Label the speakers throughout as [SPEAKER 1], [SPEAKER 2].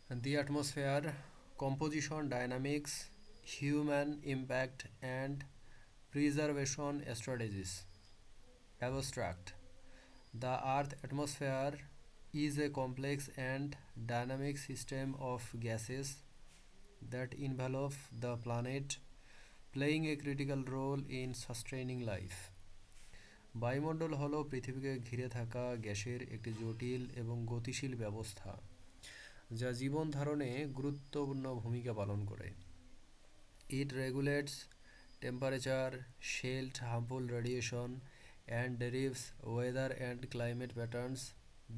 [SPEAKER 1] The atmosphere, composition, dynamics, human impact, and preservation strategies. Abstract. The Earth atmosphere is a complex and dynamic system of gases that envelop the planet, playing a critical role in sustaining life. বায়ুমণ্ডল হলো পৃথিবীকে ঘিরে থাকা গ্যাসের একটি জটিল এবং গতিশীল ব্যবস্থা যা জীবন ধারণে গুরুত্বপূর্ণ ভূমিকা পালন করে। It regulates temperature, shields harmful radiation, and derives weather and climate patterns.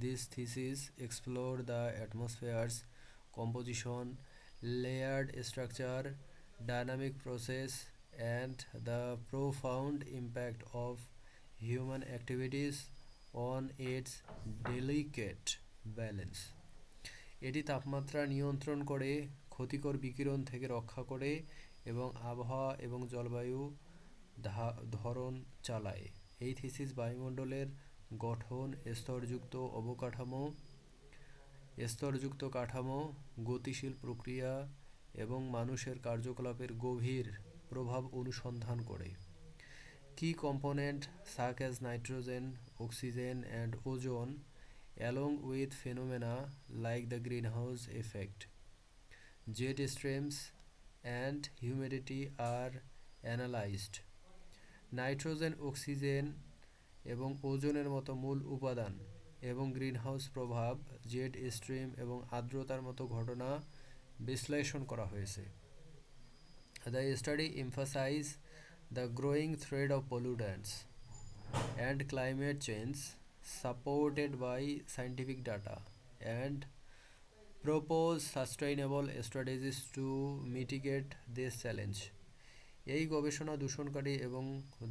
[SPEAKER 1] This thesis explored the atmosphere's composition, layered structure, dynamic process, and the profound impact of human activities on its delicate balance. এটি তাপমাত্রা নিয়ন্ত্রণ করে, ক্ষতিকর বিকিরণ থেকে রক্ষা করে এবং আবহাওয়া এবং জলবায়ু ধরন চালায়। এই থিসিস বায়ুমণ্ডলের গঠন, স্তরযুক্ত কাঠামো, গতিশীল প্রক্রিয়া এবং মানুষের কার্যকলাপের গভীর প্রভাব অনুসন্ধান করে। Key components such as nitrogen, oxygen, and ozone, along with phenomena like the greenhouse effect, jet streams, and humidity are analyzed. Nitrogen, oxygen এবং ওজোনের মতো মূল উপাদান এবং গ্রিনহাউস প্রভাব, জেট স্ট্রিম এবং আর্দ্রতার মতো ঘটনা বিশ্লেষণ করা হয়েছে। The study emphasized the growing threat of pollutants and climate change, supported by scientific data, and propose sustainable strategies to mitigate this challenge. এই গবেষণা দূষণকারী এবং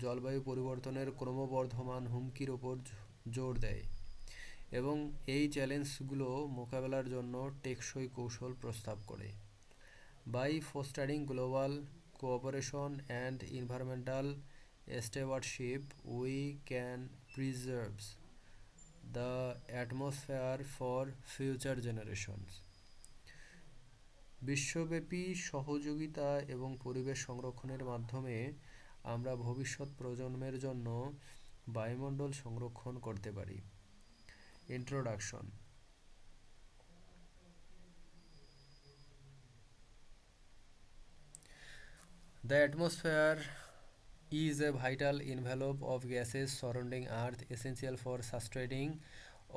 [SPEAKER 1] জলবায়ু পরিবর্তনের ক্রমবর্ধমান হুমকির ওপর জোর দেয় এবং এই চ্যালেঞ্জগুলো মোকাবেলার জন্য টেকসই কৌশল প্রস্তাব করে। By fostering global cooperation and environmental stewardship, we can preserve the atmosphere for future generations. বিশ্বব্যাপী সহযোগিতা এবং পরিবেশ সংরক্ষণের মাধ্যমে আমরা ভবিষ্যৎ প্রজন্মের জন্য বায়ুমণ্ডল সংরক্ষণ করতে পারি। Introduction. The atmosphere is a vital envelope of gases surrounding Earth, essential for sustaining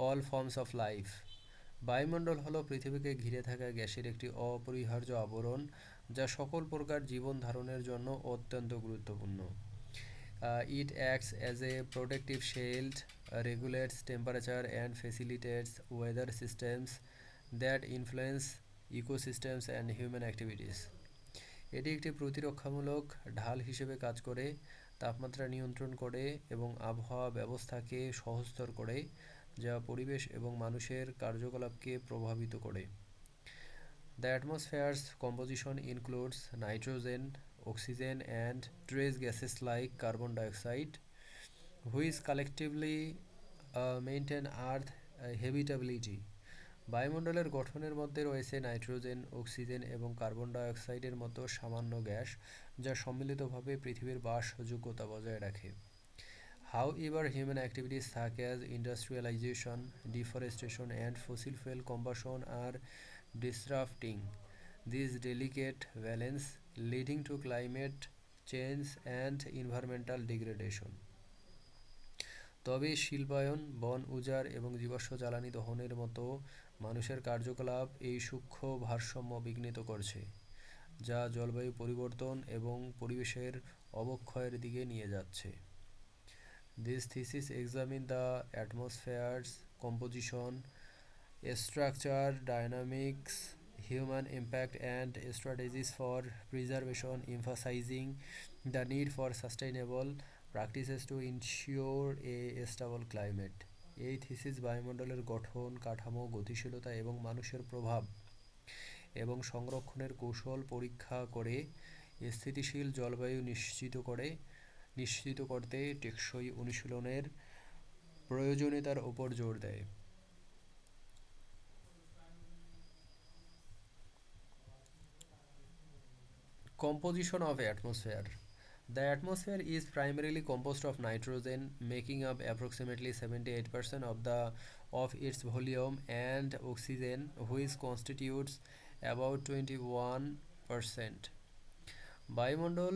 [SPEAKER 1] all forms of life. বায়ুমণ্ডল হলো পৃথিবীকে ঘিরে থাকা গ্যাসের একটি অপরিহার্য আবরণ যা সকল প্রকার জীবন ধারণের জন্য অত্যন্ত গুরুত্বপূর্ণ। It acts as a protective shield, regulates temperature, and facilitates weather systems that influence ecosystems and human activities. এটি একটি প্রতিরক্ষামূলক ঢাল হিসেবে কাজ করে, তাপমাত্রা নিয়ন্ত্রণ করে এবং আবহাওয়া ব্যবস্থাকে সহজতর করে, যা পরিবেশ এবং মানুষের কার্যকলাপকে প্রভাবিত করে। The atmosphere's composition includes nitrogen, oxygen, and trace gases like carbon dioxide, which collectively maintain Earth habitability. বায়ুমণ্ডলের গঠনের মধ্যে রয়েছে নাইট্রোজেন, অক্সিজেন এবং কার্বন ডাই অক্সাইডের মতো সামান্য গ্যাস যা সম্মিলিতভাবে পৃথিবীর বাসযোগ্যতা বজায় রাখে। However, human activities such as industrialization, deforestation, and fossil fuel combustion are disrupting this delicate balance, leading to climate change and environmental degradation. তবে শিল্পায়ন, বন উজাড় এবং জীবাশ্ম জ্বালানি দহনের মতো মানুষের কার্যকলাপ এই সূক্ষ্ম ভারসাম্য বিঘ্নিত করছে, যা জলবায়ু পরিবর্তন এবং পরিবেশের অবক্ষয়ের দিকে নিয়ে যাচ্ছে। This thesis examines the atmosphere's composition, structure, dynamics, human impact, and strategies for preservation, emphasizing the need for sustainable practices to ensure a stable climate. এই থিসিস বায়ুমণ্ডলের গঠন, কাঠামো, গতিশীলতা এবং মানুষের প্রভাব এবং সংরক্ষণের কৌশল পরীক্ষা করে স্থিতিশীল জলবায়ু নিশ্চিত করতে টেকসই অনুশীলনের প্রয়োজনীয়তার ওপর জোর দেয়। Composition of atmosphere. The atmosphere is primarily composed of nitrogen, making up approximately 78% of its volume, and oxygen, which constitutes about 21%. বায়ুমণ্ডল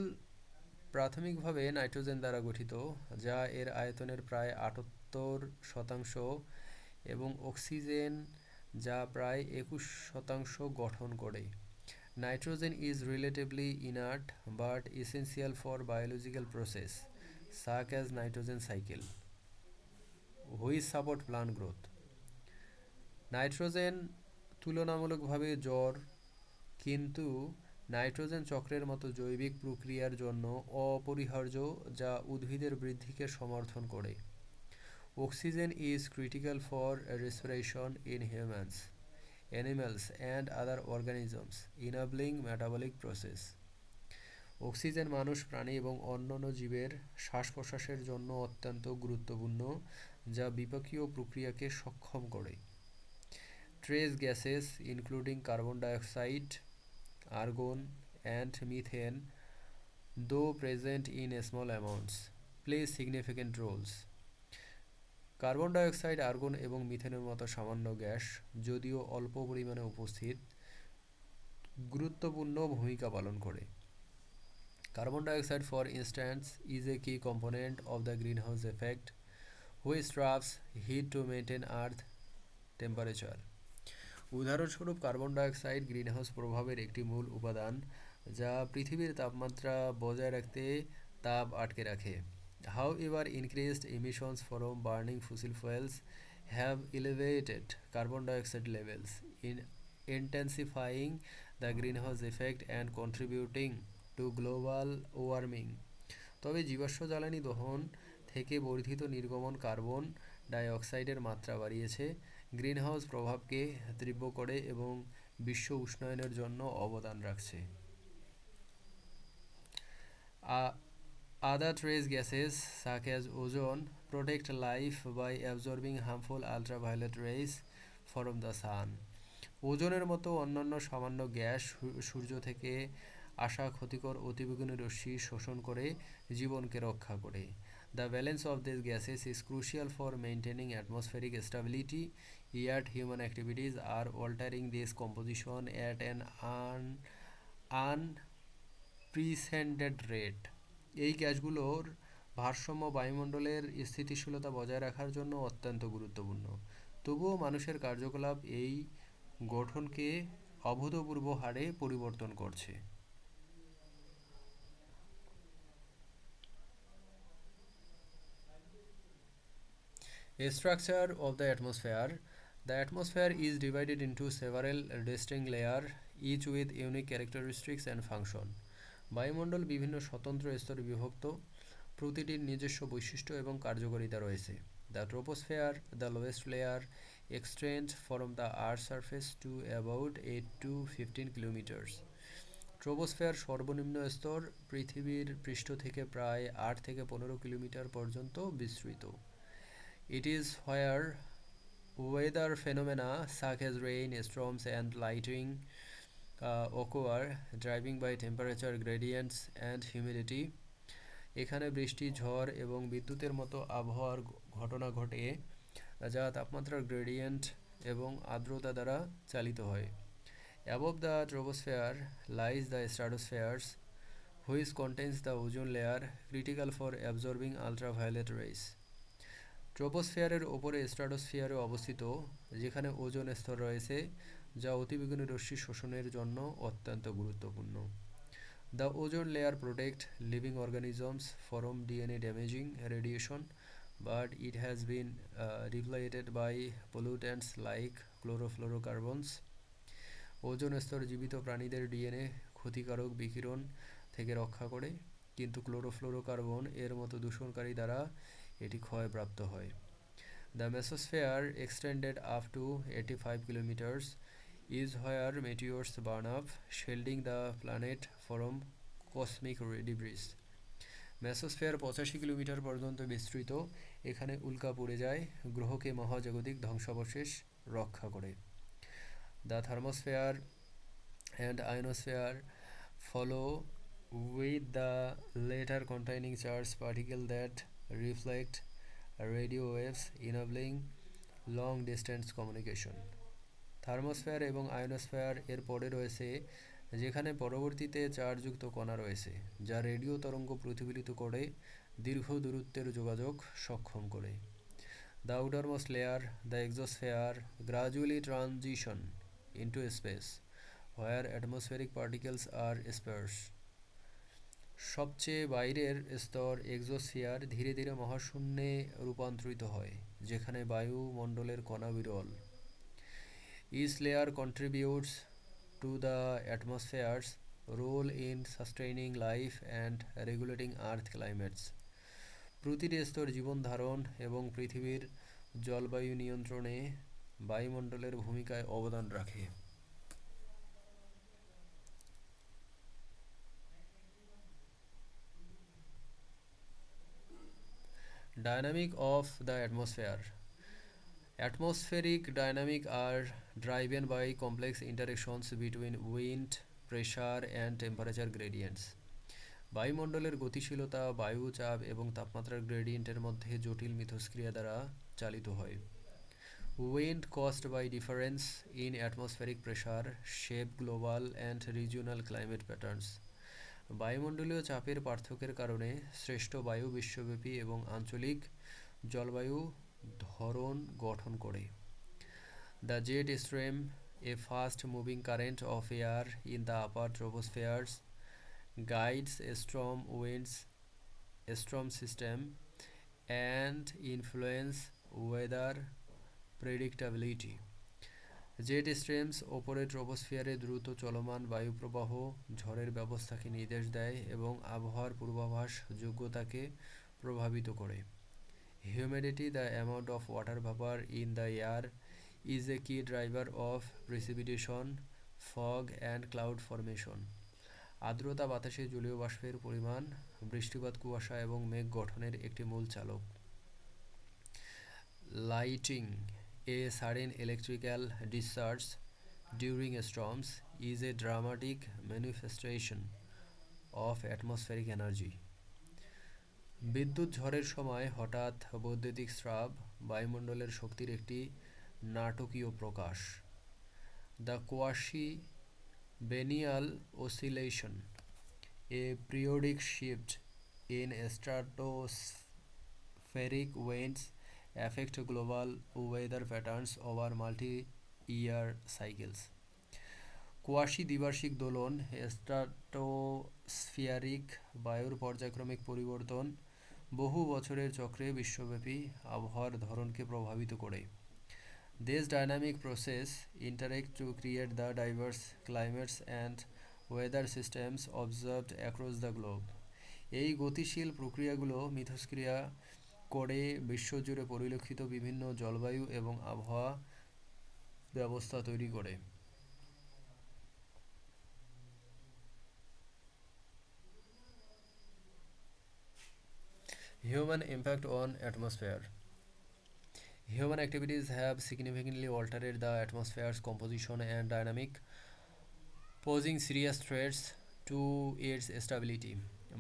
[SPEAKER 1] প্রাথমিকভাবে নাইট্রোজেন দ্বারা গঠিত, যা এর আয়তনের প্রায় 78% এবং অক্সিজেন, যা প্রায় 21% গঠন করে। Nitrogen is relatively inert but essential for biological process such as nitrogen cycle, which support plant growth. Nitrogen তুলনামূলকভাবে জড়, কিন্তু নাইট্রোজেন চক্রের মতো জৈবিক প্রক্রিয়ার জন্য অপরিহার্য, যা উদ্ভিদের বৃদ্ধিকে সমর্থন করে। Oxygen is critical for respiration in humans, animals and other organisms, enabling metabolic process. Oxygen মানুষ, প্রাণী এবং অন্যান্য জীবের শ্বাস প্রশ্বাসের জন্য অত্যন্ত গুরুত্বপূর্ণ, যা বিপাকীয় প্রক্রিয়াকে সক্ষম করে। Trace gases including carbon dioxide, argon and methane, though present in small amounts, play significant roles. Carbon dioxide, argon এবং মিথেনের মতো সামান্য গ্যাস, যদিও অল্প পরিমাণে উপস্থিত, গুরুত্বপূর্ণ ভূমিকা পালন করে। Carbon dioxide, for instance, is a key component of the greenhouse effect, which traps heat to maintain earth temperature. উদাহরণস্বরূপ, কার্বন ডাইঅক্সাইড গ্রিনহাউস প্রভাবের একটি মূল উপাদান, যা পৃথিবীর তাপমাত্রা বজায় রাখতে তাপ আটকে রাখে। However, increased emissions from burning fossil fuels have elevated carbon dioxide levels, intensifying the greenhouse effect and contributing to global warming. তবে জীবাশ্ম জ্বালানি দহন থেকে বর্ধিত নির্গমন কার্বন ডাই অক্সাইডের মাত্রা বাড়িয়েছে, গ্রিনহাউস প্রভাবকে তীব্র করে এবং বিশ্ব উষ্ণায়নের জন্য অবদান রাখছে। Other trace gases, such as ozone, protect life by absorbing harmful ultraviolet rays from the sun. ওজোনের মতো অন্যান্য সামান্য গ্যাস সূর্য থেকে আসা ক্ষতিকর অতিবেগুনি রশ্মি শোষণ করে জীবনকে রক্ষা করে। The balance of these gases is crucial for maintaining atmospheric stability, yet human activities are altering this composition at an unprecedented rate. এই গ্যাসগুলোর ভারসাম্য বায়ুমণ্ডলের স্থিতিশীলতা বজায় রাখার জন্য অত্যন্ত গুরুত্বপূর্ণ। তবুও মানুষের কার্যকলাপ এই গঠনকে অভূতপূর্ব হারে পরিবর্তন করছে। A structure of the atmosphere. The atmosphere is divided into several distinct layers, each with unique characteristics and function. বায়ুমণ্ডল বিভিন্ন স্বতন্ত্র স্তরে বিভক্ত, প্রতিটির নিজস্ব বৈশিষ্ট্য এবং কার্যকারিতা রয়েছে। The troposphere, the lowest layer, extends from the Earth's surface to about 8 to 15 kilometers. Troposphere সর্বনিম্ন স্তর, পৃথিবীর পৃষ্ঠ থেকে প্রায় 8 থেকে 15 কিলোমিটার পর্যন্ত বিস্তৃত। It is where weather phenomena such as rain, storms and lightning occur, driving by temperature gradients and humidity. এখানে বৃষ্টি, ঝড় এবং বিদ্যুতের মতো আবহাওয়ার ঘটনা ঘটে, যা তাপমাত্রার গ্রেডিয়েন্ট এবং আর্দ্রতা দ্বারা চালিত হয়। Above the troposphere lies the stratosphere, which contains the ozone layer, critical for absorbing ultraviolet rays. ট্রোপোস্ফিয়ারের ওপরে স্ট্র্যাটোস্ফিয়ারে অবস্থিত, যেখানে ওজোন স্তর রয়েছে, যা অতিবেগুনি রশ্মি শোষণের জন্য অত্যন্ত গুরুত্বপূর্ণ। The ozone layer protects living organisms from DNA damaging radiation, but it has been depleted by pollutants like chlorofluorocarbons. Ozone স্তর জীবিত প্রাণীদের ডিএনএ ক্ষতিকারক বিকিরণ থেকে রক্ষা করে, কিন্তু ক্লোরোফ্লোরোকার্বন এর মতো দূষণকারী দ্বারা এটি ক্ষয়প্রাপ্ত হয়। The mesosphere, extended up to 85 kilometers, is where meteors burn up, shielding the planet from cosmic debris. Mesosphere 85 kilometre পর্যন্ত বিস্তৃত, এখানে উল্কা পড়ে যায়, গ্রহকে মহাজাগতিক ধ্বংসাবশেষ রক্ষা করে। The thermosphere and ionosphere follow with the latter containing charged particles that reflect radio waves, enabling long distance communication. Thermosphere এবং আয়নোস্ফিয়ার এর পরে রয়েছে, যেখানে পরবর্তীতে চার্জযুক্ত কণা রয়েছে যা রেডিও তরঙ্গ প্রতিফলিত করে দীর্ঘ দূরত্বের যোগাযোগ সক্ষম করে। The outermost layer, the exosphere, gradually transition into space, where atmospheric particles are sparse. সবচেয়ে বাইরের স্তর এক্সোস্ফিয়ার ধীরে ধীরে মহাশূন্যে রূপান্তরিত হয়, যেখানে বায়ুমণ্ডলের কণা বিরল। Each layer contributes to the atmosphere's role in sustaining life and regulating Earth climates. প্রতিটি স্তর জীবন ধারণ এবং পৃথিবীর জলবায়ু নিয়ন্ত্রণে বায়ুমণ্ডলের ভূমিকায় অবদান রাখে। Dynamic of the atmosphere. Atmospheric dynamics are driven by complex interactions between wind, pressure and temperature gradients. বায়ুমণ্ডলের গতিশীলতা বায়ু চাপ এবং তাপমাত্রার গ্রেডিয়েন্টের মধ্যে জটিল মিথস্ক্রিয়া দ্বারা চালিত হয়। Wind caused by difference in atmospheric pressure shape global and regional climate patterns. বায়ুমণ্ডলীয় চাপের পার্থক্যের কারণে সৃষ্ট বায়ু বিশ্বব্যাপী এবং আঞ্চলিক জলবায়ু ধরন গঠন করে। The jet stream, a fast moving current of air in the upper tropospheres, guides storm winds, storm system, and influence weather predictability. Jet streams ওপরের ট্রপোস্ফিয়ারে দ্রুত চলমান বায়ুপ্রবাহ ঝড়ের ব্যবস্থাকে নির্দেশ দেয় এবং আবহাওয়ার পূর্বাভাস যোগ্যতাকে প্রভাবিত করে। Humidity, the amount of water vapor in the air, is a key driver of precipitation, fog, and cloud formation. আর্দ্রতা বাতাসে জলীয় বাষ্পের পরিমাণ বৃষ্টিপাত কুয়াশা এবং মেঘ গঠনের একটি মূল চালক। Lighting, a sudden electrical discharge during storms, is a dramatic manifestation of atmospheric energy. বিদ্যুৎ ঝড়ের সময় হঠাৎ বৈদ্যুতিক স্রাব বায়ুমণ্ডলের শক্তির একটি নাটকীয় প্রকাশ। The quasi biennial oscillation, a periodic shift in stratospheric winds, affect global weather patterns over multi-year cycles. Quasi দ্বিবার্ষিক দোলন স্ট্রাটোস্ফিয়ারিক বায়ুর পর্যায়ক্রমিক পরিবর্তন বহু বছরের চক্রে বিশ্বব্যাপী আবহাওয়ার ধরনকে প্রভাবিত করে। This dynamic process interact to create the diverse climates and weather systems observed across the globe. এই গতিশীল প্রক্রিয়াগুলো মিথস্ক্রিয়া করে বিশ্বজুড়ে পরিলক্ষিত বিভিন্ন জলবায়ু এবং আবহাওয়া ব্যবস্থা তৈরি করে। Human impact on atmosphere. Human activities have significantly altered the atmosphere's composition and dynamic, posing serious threats to its stability.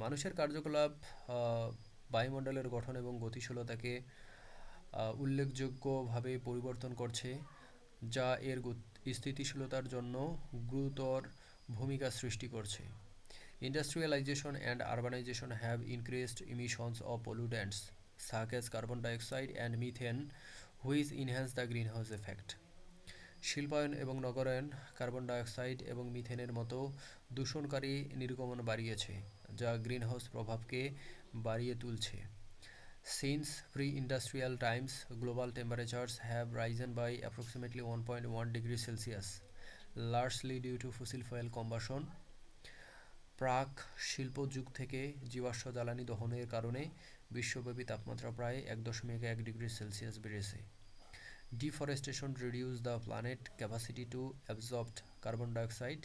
[SPEAKER 1] মানুষের কার্যকলাপ বায়ুমণ্ডলের গঠন এবং গতিশীলতাকে উল্লেখযোগ্যভাবে পরিবর্তন করছে, যা এর স্থিতিশীলতার জন্য গুরুতর ভূমিকা সৃষ্টি করছে। Industrialization and urbanization have increased emissions of pollutants such as carbon dioxide and methane, which enhance the greenhouse effect. শিল্পায়ন এবং নগরায়ন কার্বন ডাইঅক্সাইড এবং মিথেনের মতো দূষণকারী নির্গমন বাড়িয়েছে, যা গ্রিনহাউস প্রভাবকে বাড়িয়ে তুলছে। Since pre-industrial times, global temperatures have risen by approximately 1.1 degrees Celsius, largely due to fossil fuel combustion. প্রাক শিল্প যুগ থেকে জীবাশ্ম জ্বালানি দহনের কারণে বিশ্বব্যাপী তাপমাত্রা প্রায় 1.1 ডিগ্রি সেলসিয়াস বেড়েছে। Deforestation reduced the planet's capacity to absorb carbon dioxide,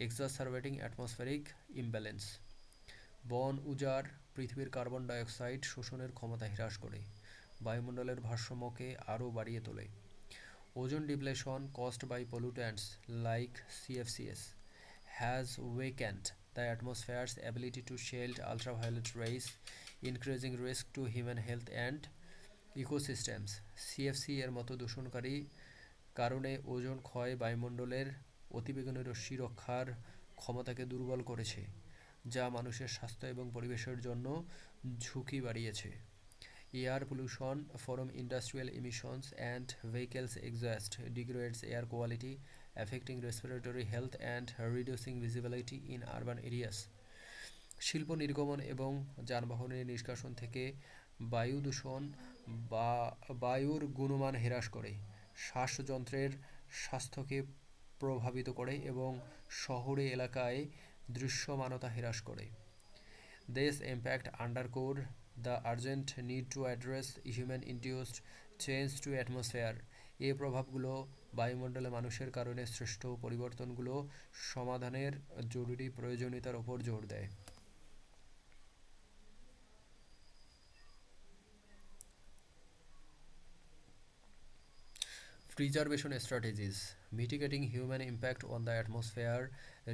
[SPEAKER 1] exacerbating atmospheric imbalance. বন উজাড় পৃথিবীর কার্বন ডাইঅক্সাইড শোষণের ক্ষমতা হ্রাস করে, বায়ুমণ্ডলের ভারসাম্যকে আরও বাড়িয়ে তোলে। ওজন depletion caused by pollutants like CFCs has weakened the atmosphere's ability to shield ultraviolet rays, increasing risk to human health and ecosystems. CFC এর মতো দূষণকারী কারণে ওজোন ক্ষয় বায়ুমণ্ডলের অতিবেগুনি রশ্মি রক্ষার ক্ষমতাকে দুর্বল করেছে, যা মানুষের স্বাস্থ্য এবং পরিবেশের জন্য ঝুঁকি বাড়িয়েছে। Air pollution from industrial emissions and vehicles exhaust degrades air quality, affecting respiratory health and reducing visibility in urban areas. শিল্প নির্গমন এবং যানবাহনের নিষ্কাশন থেকে বায়ু দূষণ বা বায়ুর গুণমান হ্রাস করে, শ্বাসযন্ত্রের স্বাস্থ্যকে প্রভাবিত করে এবং শহরে এলাকায় দৃশ্যমানতা হ্রাস করে। This impact underscore the urgent need to address human-induced change to atmosphere. এই প্রভাবগুলো বায়ুমণ্ডলে মানুষের কারণে সৃষ্ট পরিবর্তনগুলো সমাধানের জরুরি প্রয়োজনীয়তার উপর জোর দেয়। Preservation strategies. Mitigating human impact on the atmosphere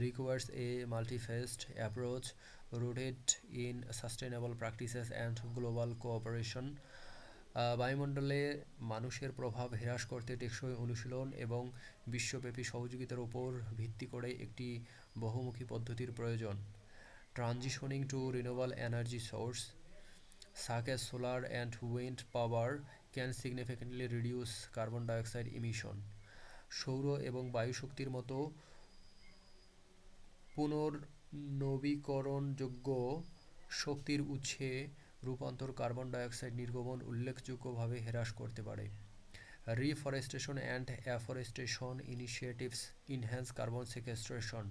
[SPEAKER 1] requires a multi-phased approach rooted in sustainable practices and global cooperation. বায়ুমণ্ডলে মানুষের প্রভাব হ্রাস করতে টেকসই অনুশীলন এবং বিশ্বব্যাপী সহযোগিতার উপর ভিত্তি করে একটি বহুমুখী পদ্ধতির প্রয়োজন। Transitioning to renewable energy source such as solar and wind power can significantly reduce carbon dioxide emission. সৌর এবং বায়ু শক্তির মতো পুনর্নবীকরণযোগ্য শক্তির উৎসে রূপান্তর কার্বন ডাইঅক্সাইড নির্গমন উল্লেখযোগ্যভাবে হ্রাস করতে পারে। Reforestation and afforestation initiatives enhance carbon sequestration,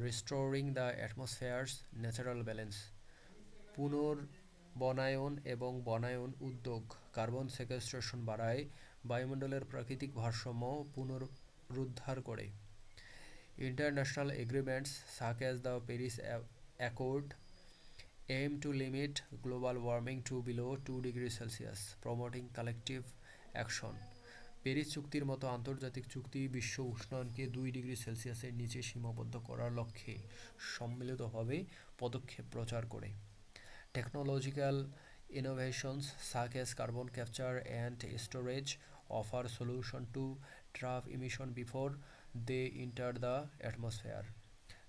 [SPEAKER 1] restoring the atmosphere's natural balance. পুনর্বনায়ন এবং বনায়ন উদ্যোগ কার্বন সেকেস্ট্রেশন বাড়ায়, বায়ুমণ্ডলের প্রাকৃতিক ভারসাম্য পুনরুদ্ধার করে। International agreements such as the Paris Accord aim to limit global warming to below 2 degrees Celsius, promoting collective action. Paris চুক্তির মতো আন্তর্জাতিক চুক্তি বিশ্ব উষ্ণায়নকে 2 ডিগ্রি সেলসিয়াসের নিচে সীমাবদ্ধ করার লক্ষ্যে সম্মিলিতভাবে পদক্ষেপ প্রচার করে। Technological innovations such as carbon capture and storage offer solution to trap emission before they enter the atmosphere.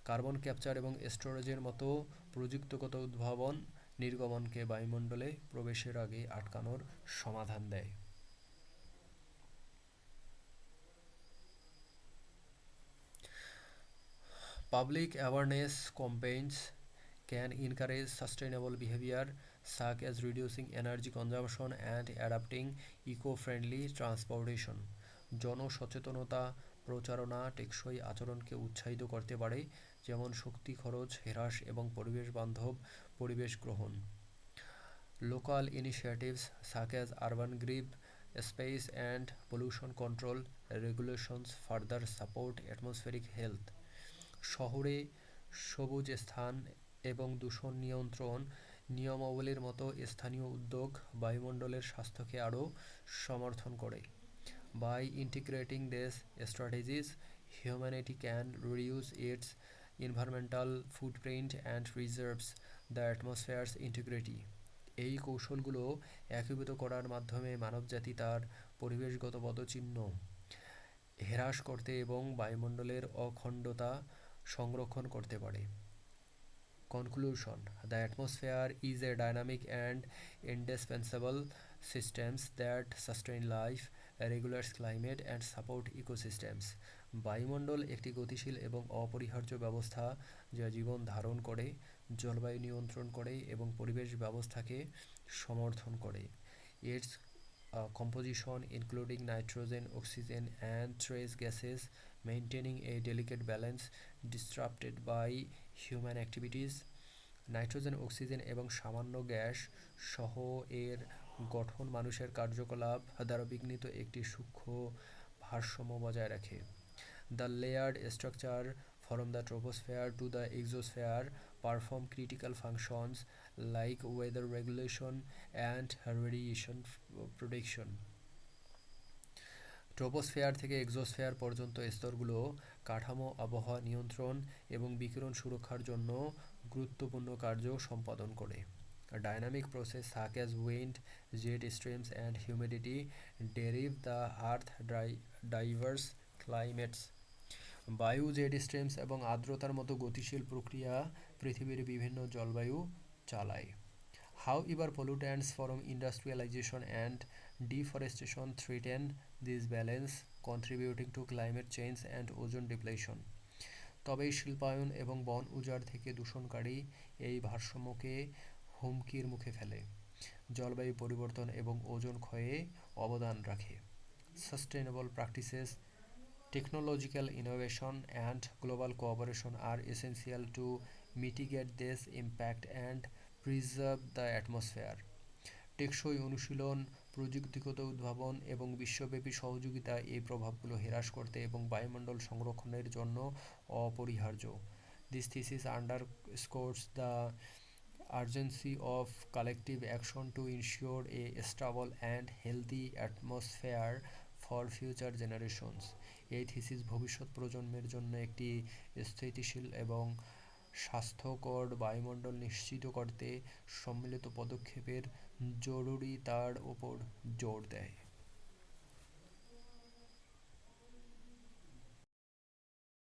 [SPEAKER 1] Carbon capture এবং স্টোরেজের মতো প্রযুক্তিগত উদ্ভাবন নির্গমনকে বায়ুমণ্ডলে প্রবেশের আগে আটকানোর সমাধান দেয়। Public awareness campaigns can encourage sustainable behavior such as reducing energy consumption and adopting eco-friendly transportation. জনসচেতনতা প্রচারণা টেকসই আচরণকে উৎসাহিত করতে পারে, যেমন শক্তি খরচ হ্রাস এবং পরিবেশ বান্ধব পরিবেশ গ্রহণ। Local initiatives such as urban green space and pollution control regulations further support atmospheric health. শহরে সবুজ স্থান এবং দূষণ নিয়ন্ত্রণ নিয়মাবলীর মতো স্থানীয় উদ্যোগ বায়ুমণ্ডলের স্বাস্থ্যকে আরও সমর্থন করে। By integrating these strategies, humanity can reduce its environmental footprint and preserves the atmosphere's integrity. এই কৌশলগুলো একীভূত করার মাধ্যমে মানবজাতি তার পরিবেশগত পদচিহ্ন হ্রাস করতে এবং বায়ুমণ্ডলের অখণ্ডতা সংরক্ষণ করতে পারে। Conclusion: The atmosphere is a dynamic and indispensable system that sustains life, regulates climate and support ecosystems. বায়ুমণ্ডল একটি গতিশীল এবং অপরিহার্য ব্যবস্থা যা জীবন ধারণ করে, জলবায়ু নিয়ন্ত্রণ করে এবং পরিবেশ ব্যবস্থাকে সমর্থন করে। Its composition, including nitrogen, oxygen, and trace gases, maintaining a delicate balance disrupted by human activities. Nitrogen, oxygen এবং সামান্য গ্যাস সহ এর গঠন মানুষের কার্যকলাপ দ্বারা বিঘ্নিত একটি সূক্ষ্ম ভারসাম্য বজায় রাখে। The layered structure from the troposphere to the exosphere perform critical functions like weather regulation and radiation protection. Troposphere থেকে এক্সোস্ফিয়ার পর্যন্ত স্তরগুলো কাঠামো, আবহাওয়া নিয়ন্ত্রণ এবং বিকিরণ সুরক্ষার জন্য গুরুত্বপূর্ণ কার্য সম্পাদন করে। Dynamic process such as wind, jet streams and humidity derive the earth diverse climates. বায়ু, জেট স্ট্রিমস এবং আর্দ্রতার মতো গতিশীল প্রক্রিয়া পৃথিবীর বিভিন্ন জলবায়ু চালায়। However, pollutants from industrialization and deforestation threaten this balance, contributing to climate change and ozone depletion. তবে শিল্পায়ন এবং বন উজাড় থেকে দূষণকারী এই ভারসাম্যকে হুমকির মুখে ফেলে, জলবায়ু পরিবর্তন এবং ওজোন ক্ষয়ে অবদান রাখে। Sustainable practices, technological innovation, and global cooperation are essential to mitigate this impact and preserve the atmosphere. টেকসই অনুশীলন, প্রযুক্তিগত উদ্ভাবন এবং বিশ্বব্যাপী সহযোগিতা এই প্রভাবগুলো হ্রাস করতে এবং বায়ুমণ্ডল সংরক্ষণের জন্য অপরিহার্য। This thesis underscores the urgency of collective action to ensure a stable and healthy atmosphere for future generations. এই থিসিস ভবিষ্যৎ প্রজন্মের জন্য একটি স্থিতিশীল এবং স্বাস্থ্যকর বায়ুমণ্ডল নিশ্চিত করতে সম্মিলিত পদক্ষেপের জরুরিতার উপর জোর দেয়।